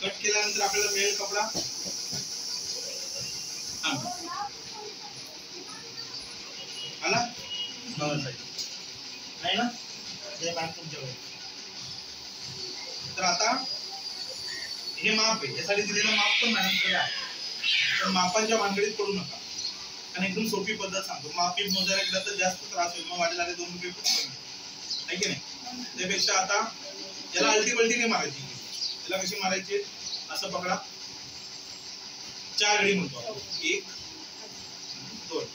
Cut केल्यानंतर आपल्याला मिळेल कपडा आला नाही ना, ते मॅम तुमच्याकडे. तर आता हे माप आहे, यासाठी दिलेलं माप पण मॅडमकडे आहे. तर मापांच्या भानगडीत पडू नका, आणि एकदम सोपी पद्धत सांगतो. माप बीप मोजायला एकदा तर जास्त त्रास होईल, मग वाटेला 2 रुपये खूप कमी आहे की नाही. त्यापेक्षा आता याला अल्टी पलटी नाही मारायची. याला कशी मारायची, असं पकडा, 4 घडी म्हणतो. 1 2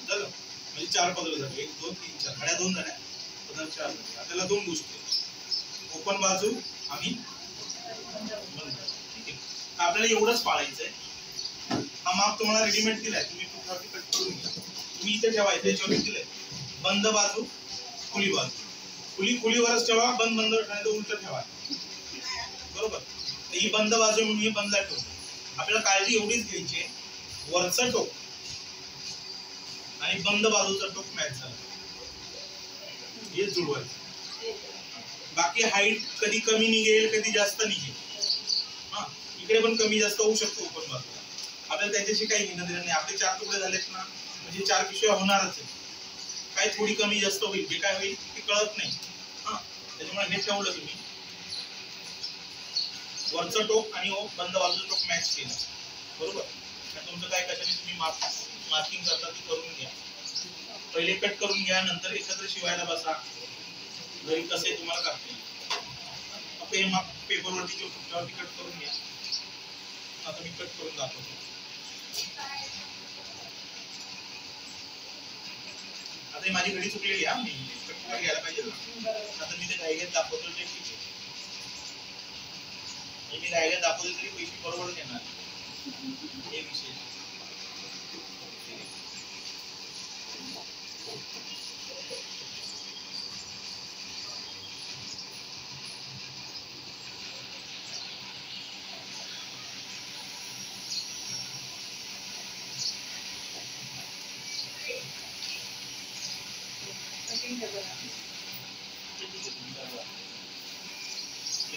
झालं, म्हणजे 4 पदर झाले. 1 2 3 4 घड्या 2 झाल्या, पदर 4 झाले. आपल्याला 2 गोष्टी, ओपन बाजू आणि बंद. ठीक आहे, आपल्याला एवढंच पाळायचंय. हा माप तुम्हाला रेडीमेड दिलाय, तुम्ही कुठल्यावरती कट करून घ्या. तुम्ही इथे ठेवायचं, याच्यावरती दिलंय बंद बाजू खुली बाजू. खुलीवरच ठेवा, बंद नाही तर उलट ठेवा. बरोबर, ही बंद बाजू म्हणून ही बंद ठेवू. आपल्याला काळजी एवढीच घ्यायची, वरचं टोक आणि बंद बाजूचं टोक मॅच झालं हे जुळवायचं. बाकी हाईट कधी कमी निघेल, कधी जास्त निघेल. हा, इकडे पण कमी जास्त होऊ शकतो ओपन बाजूला. आपल्याला त्याच्याशी काही घेणं देणं नाही. आपले 4 तुकडे झालेत ना, म्हणजे 4 पिशव्या होणारच आहे. काय थोडी कमी जास्त होईल, जे काय होईल ते कळत नाही. हा, त्याच्यामुळे हे ठेवलं तुम्ही, वरचं टोक आणि बंद बाजूचं टोक मॅच केलं. बरोबर, तुमचं काय कशाने तुम्ही मार्किंग करता ती करून घ्या. पहिले कट करून घ्या, नंतर एकत्र शिवायला बसा. घरी कसे तुम्हाला करता येईल. हे माप पेपरवरती किंवा कुठल्यावरती कट करून घ्या. आता मी कट करून दाखवतो. आता माझी घडी चुकलेली आहे, मी कट घ्यायला पाहिजे ना. आता मी ते घाईघाईत दाखवतो ते ठीक आहे. मी घाईघाईत दाखवतो तरी पैसे बरोबर घेणार, हे विषय.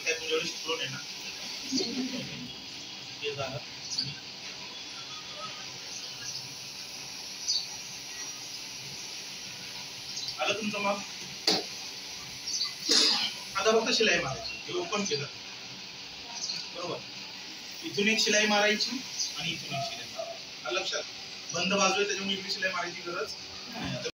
काय तुझ्याकडे शिकलो नाही ना, ते झालं. आलं तुमचं माप. आता फक्त शिलाई मारायची. हे ओपन केलं, बरोबर, इथून एक शिलाई मारायची आणि इथून एक शिलाई मारायची. लक्षात, बंद बाजू आहे त्याच्यामुळे इकडे शिलाई मारायची गरज नाही.